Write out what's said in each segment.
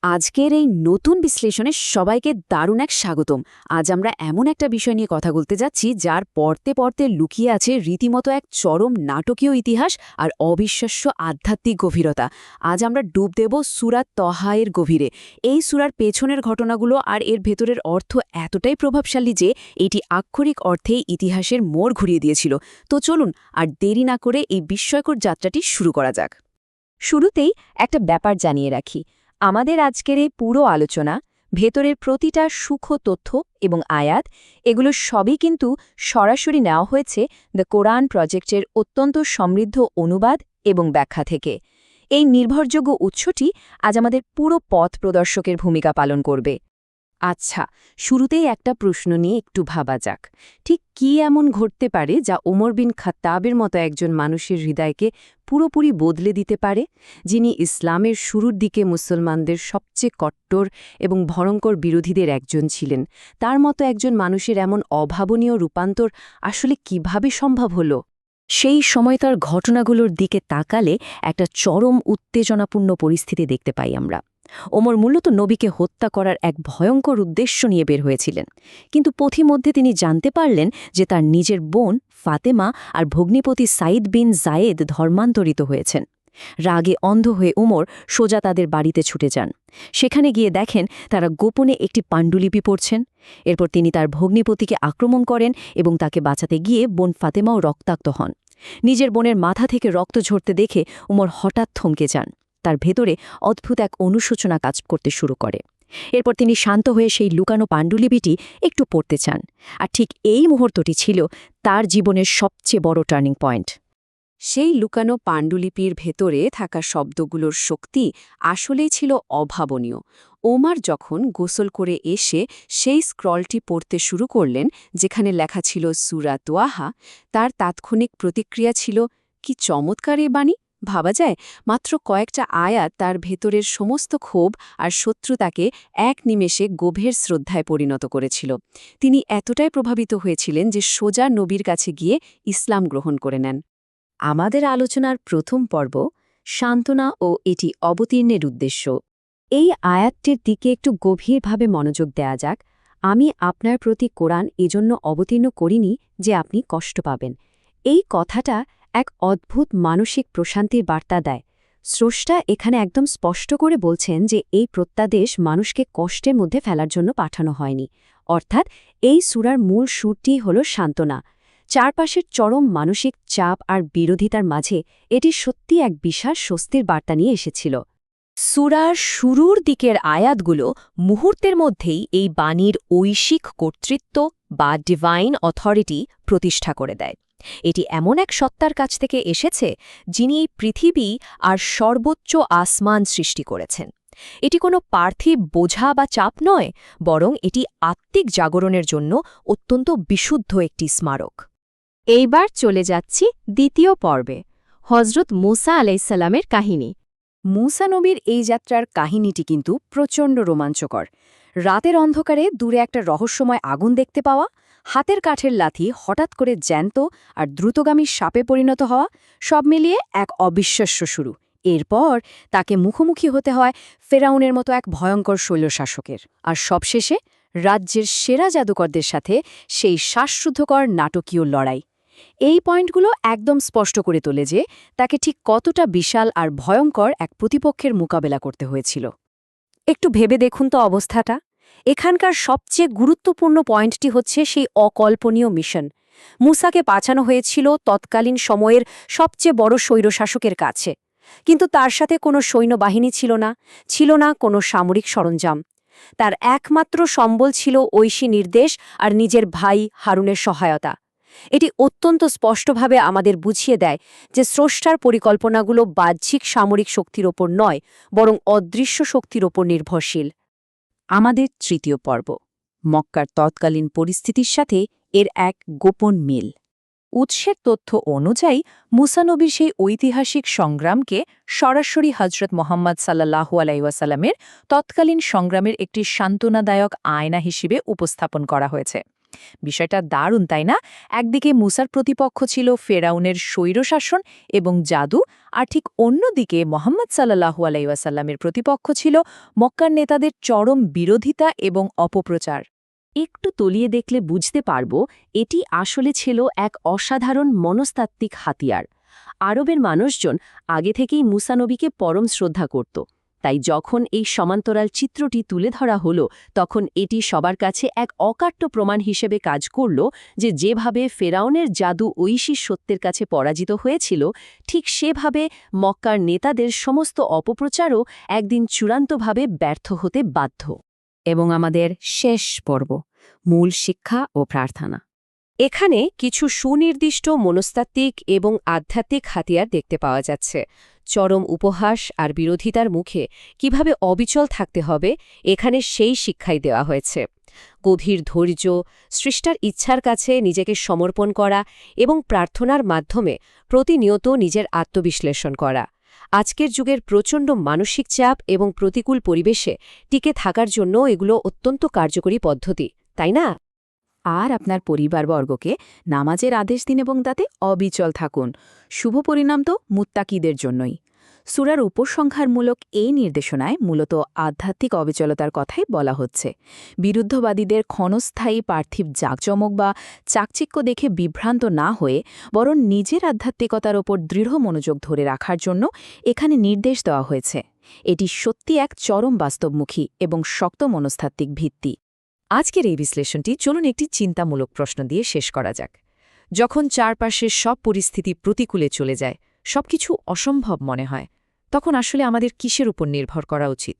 আজকের এই নতুন বিশ্লেষণে সবাইকে দারুণ এক স্বাগতম। আজ আমরা এমন একটা বিষয় নিয়ে কথা বলতে যাচ্ছি যার পড়তে পড়তে লুকিয়ে আছে রীতিমতো এক চরম নাটকীয় ইতিহাস আর অবিশ্বাস্য আধ্যাত্মিক গভীরতা। আজ আমরা ডুব দেব সূরা তহা-এর গভীরে। এই সূরার পেছনের ঘটনাগুলো আর এর ভেতরের অর্থ এতটাই প্রভাবশালী যে এটি আক্ষরিক অর্থেই ইতিহাসের মোড় ঘুরিয়ে দিয়েছিল। তো চলুন আর দেরি না করে এই বিস্ময়কর যাত্রাটি শুরু করা যাক। শুরুতেই একটা ব্যাপার জানিয়ে রাখি, আমাদের আজকের এই পুরো আলোচনা, ভেতরের প্রতিটা সূক্ষ্ম তথ্য এবং আয়াত, এগুলো সবই কিন্তু সরাসরি নেওয়া হয়েছে দ্য কোরআন প্রজেক্টের অত্যন্ত সমৃদ্ধ অনুবাদ এবং ব্যাখ্যা থেকে। এই নির্ভরযোগ্য উৎসটি আজ আমাদের পুরো পথ প্রদর্শকের ভূমিকা পালন করবে। আচ্ছা, শুরুতেই একটা প্রশ্ন নিয়ে একটু ভাবা যাক। ঠিক কী এমন ঘটতে পারে যা ওমর বিন খাত্তাবের মতো একজন মানুষের হৃদয়কে পুরোপুরি বদলে দিতে পারে, যিনি ইসলামের শুরুর দিকে মুসলমানদের সবচেয়ে কট্টর এবং ভয়ঙ্কর বিরোধীদের একজন ছিলেন? তার মতো একজন মানুষের এমন অভাবনীয় রূপান্তর আসলে কিভাবে সম্ভব হলো? সেই সময়কার ঘটনাগুলোর দিকে তাকালে একটা চরম উত্তেজনাপূর্ণ পরিস্থিতি দেখতে পাই আমরা। ওমর মূলত নবীকে হত্যা করার এক ভয়ঙ্কর উদ্দেশ্য নিয়ে বের হয়েছিলেন, কিন্তু পথিমধ্যে তিনি জানতে পারলেন যে তার নিজের বোন ফাতেমা আর ভগ্নিপতি সাইদ বিন জায়েদ ধর্মান্তরিত হয়েছেন। রাগে অন্ধ হয়ে ওমর সোজা তাদের বাড়িতে ছুটে যান। সেখানে গিয়ে দেখেন তারা গোপনে একটি পাণ্ডুলিপি পড়ছেন। এরপর তিনি তার ভগ্নিপতিকে আক্রমণ করেন এবং তাকে বাঁচাতে গিয়ে বোন ফাতেমাও রক্তাক্ত হন। নিজের বোনের মাথা থেকে রক্ত ঝরতে দেখে ওমর হঠাৎ থমকে যান। তার ভেতরে অদ্ভুত এক অনুশোচনা কাজ করতে শুরু করে। এরপর তিনি শান্ত হয়ে সেই লুকানো পাণ্ডুলিপিটি একটু পড়তে চান। আর ঠিক এই মুহূর্তটি ছিল তার জীবনের সবচেয়ে বড় টার্নিং পয়েন্ট। সেই লুকানো পাণ্ডুলিপির ভেতরে থাকা শব্দগুলোর শক্তি আসলেই ছিল অভাবনীয়। ওমর যখন গোসল করে এসে সেই স্ক্রলটি পড়তে শুরু করলেন, যেখানে লেখা ছিল সূরা তহা, তার তাৎক্ষণিক প্রতিক্রিয়া ছিল, কি চমৎকার এ বাণী! ভাবা যায়, মাত্র কয়েকটা আয়াত তার ভেতরের সমস্ত ক্ষোভ আর শত্রুতাকে এক নিমেষে গভীর শ্রদ্ধায় পরিণত করেছিল। তিনি এতটাই প্রভাবিত হয়েছিলেন যে সোজা নবীর কাছে গিয়ে ইসলাম গ্রহণ করে নেন। আমাদের আলোচনার প্রথম পর্ব, সান্ত্বনা ও এটি অবতীর্ণের উদ্দেশ্য। এই আয়াতটির দিকে একটু গভীরভাবে মনোযোগ দেয়া যাক। আমি আপনার প্রতি কোরআন এজন্য অবতীর্ণ করিনি যে আপনি কষ্ট পাবেন। এই কথাটা এক অদ্ভুত মানসিক প্রশান্তির বার্তা দেয়। স্রষ্টা এখানে একদম স্পষ্ট করে বলছেন যে এই প্রত্যাদেশ মানুষকে কষ্টের মধ্যে ফেলার জন্য পাঠানো হয়নি। অর্থাৎ এই সূরার মূল সুরটিই হল সান্ত্বনা। চারপাশের চরম মানসিক চাপ আর বিরোধিতার মাঝে এটি সত্যি এক বিশাল স্বস্তির বার্তা নিয়ে এসেছিল। সূরার শুরুর দিকের আয়াতগুলো মুহূর্তের মধ্যেই এই বাণীর ঐশিক কর্তৃত্ব বা ডিভাইন অথরিটি প্রতিষ্ঠা করে দেয়। এটি এমন এক সত্তার কাছ থেকে এসেছে যিনি এই পৃথিবী আর সর্বোচ্চ আসমান সৃষ্টি করেছেন। এটি কোনো পার্থিব বোঝা বা চাপ নয়, বরং এটি আত্মিক জাগরণের জন্য অত্যন্ত বিশুদ্ধ একটি স্মারক। এইবার চলে যাচ্ছি দ্বিতীয় পর্বে, হজরত মুসা আলাইসাল্লামের কাহিনী। মুসা নবীর এই যাত্রার কাহিনীটি কিন্তু প্রচণ্ড রোমাঞ্চকর। রাতের অন্ধকারে দূরে একটা রহস্যময় আগুন দেখতে পাওয়া, হাতের কাঠের লাথি হঠাৎ করে জ্যান্ত আর দ্রুতগামী সাপে পরিণত হওয়া, সব মিলিয়ে এক অবিশ্বাস্য শুরু। এরপর তাকে মুখোমুখি হতে হয় ফেরাউনের মতো এক ভয়ঙ্কর শৈলশাসকের, আর সবশেষে রাজ্যের সেরা জাদুকরদের সাথে সেই শ্বাসরুদ্ধকর নাটকীয় লড়াই। এই পয়েন্টগুলো একদম স্পষ্ট করে তোলে যে তাকে ঠিক কতটা বিশাল আর ভয়ঙ্কর এক প্রতিপক্ষের মোকাবেলা করতে হয়েছিল। একটু ভেবে দেখুন তো অবস্থাটা। এখানকার সবচেয়ে গুরুত্বপূর্ণ পয়েন্টটি হচ্ছে সেই অকল্পনীয় মিশন। মুসাকে পাঠানো হয়েছিল তৎকালীন সময়ের সবচেয়ে বড় স্বৈরশাসকের কাছে, কিন্তু তার সাথে কোনো সৈন্যবাহিনী ছিল না কোনো সামরিক সরঞ্জাম। তার একমাত্র সম্বল ছিল ঐশী নির্দেশ আর নিজের ভাই হারুনের সহায়তা। এটি অত্যন্ত স্পষ্টভাবে আমাদের বুঝিয়ে দেয় যে স্রষ্টার পরিকল্পনাগুলো বাহ্যিক সামরিক শক্তির ওপর নয়, বরং অদৃশ্য শক্তির ওপর নির্ভরশীল। আমাদের তৃতীয় পর্ব, মক্কার তৎকালীন পরিস্থিতির সাথে এর এক গোপন মিল। উৎসের তথ্য অনুযায়ী মুসা নবীর সেই ঐতিহাসিক সংগ্রামকে সরাসরি হজরত মোহাম্মদ সাল্লাল্লাহু আলাইহি ওয়াসাল্লামের তৎকালীন সংগ্রামের একটি সান্ত্বনাদায়ক আয়না হিসেবে উপস্থাপন করা হয়েছে। বিষয়টা দারুণ, তাই না? একদিকে মুসার প্রতিপক্ষ ছিল ফেরাউনের স্বৈরশাসন এবং জাদু, আর ঠিক অন্যদিকে মোহাম্মদ সাল্লাল্লাহু আলাইহি ওয়াসাল্লামের প্রতিপক্ষ ছিল মক্কার নেতাদের চরম বিরোধিতা এবং অপপ্রচার। একটু তলিয়ে দেখলে বুঝতে পারব এটি আসলে ছিল এক অসাধারণ মনস্তাত্ত্বিক হাতিয়ার। আরবের মানুষজন আগে থেকেই মুসা নবীকে পরম শ্রদ্ধা করত। তাই যখন এই সমান্তরাল চিত্রটি তুলে ধরা হলো, তখন এটি সবার কাছে এক অকাট্য প্রমাণ হিসেবে কাজ করল যে যেভাবে ফেরাউনের জাদু ঐশী সত্যের কাছে পরাজিত হয়েছিল, ঠিক সেভাবে মক্কার নেতাদের সমস্ত অপপ্রচারও একদিন চূড়ান্তভাবে ব্যর্থ হতে বাধ্য। এবং আমাদের শেষ পর্ব, মূল শিক্ষা ও প্রার্থনা। এখানে কিছু সুনির্দিষ্ট মনস্তাত্ত্বিক এবং আধ্যাত্মিক হাতিয়ার দেখতে পাওয়া যাচ্ছে। চরম উপহাস আর বিরোধিতার মুখে কিভাবে অবিচল থাকতে হবে, এখানে সেই শিক্ষাই দেওয়া হয়েছে। গভীর ধৈর্য, সৃষ্টার ইচ্ছার কাছে নিজেকে সমর্পণ করা এবং প্রার্থনার মাধ্যমে প্রতিনিয়ত নিজের আত্মবিশ্লেষণ করা। আজকের যুগের প্রচণ্ড মানসিক চাপ এবং প্রতিকূল পরিবেশে টিকে থাকার জন্য এগুলো অত্যন্ত কার্যকরী পদ্ধতি, তাই না? আর আপনার পরিবারবর্গকে নামাজের আদেশ দিন এবং তাতে অবিচল থাকুন। শুভ পরিণাম তো মুত্তাকিদের জন্যই। সূরার উপসংহারমূলক এই নির্দেশনায় মূলত আধ্যাত্মিক অবিচলতার কথাই বলা হচ্ছে। বিরুদ্ধবাদীদের ক্ষণস্থায়ী পার্থিব জাঁকজমক বা চাকচিক্য দেখে বিভ্রান্ত না হয়ে বরং নিজের আধ্যাত্মিকতার ওপর দৃঢ় মনোযোগ ধরে রাখার জন্য এখানে নির্দেশ দেওয়া হয়েছে। এটি সত্যি এক চরম বাস্তবমুখী এবং শক্ত মনস্তাত্ত্বিক ভিত্তি। আজকের এই বিশ্লেষণটি চলুন একটি চিন্তামূলক প্রশ্ন দিয়ে শেষ করা যাক। যখন চারপাশের সব পরিস্থিতি প্রতিকূলে চলে যায়, সবকিছু অসম্ভব মনে হয়, তখন আসলে আমাদের কিসের উপর নির্ভর করা উচিত?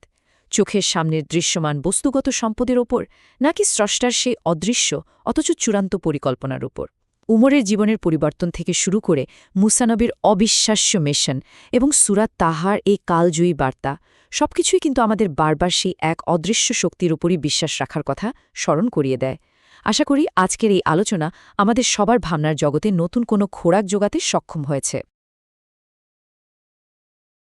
চোখের সামনের দৃশ্যমান বস্তুগত সম্পদের ওপর, নাকি স্রষ্টার সেই অদৃশ্য অথচ চূড়ান্ত পরিকল্পনার উপর? উমরের জীবনের পরিবর্তন থেকে শুরু করে মুসা নবীর অবিশ্বাস্য মিশন এবং সূরাত তাহার এই কালজয়ী বার্তা, সবকিছুই কিন্তু আমাদের বারবার সেই এক অদৃশ্য শক্তির উপরই বিশ্বাস রাখার কথা স্মরণ করিয়ে দেয়। আশা করি আজকের এই আলোচনা আমাদের সবার ভাবনার জগতে নতুন কোনো খোরাক জোগাতে সক্ষম হয়েছে।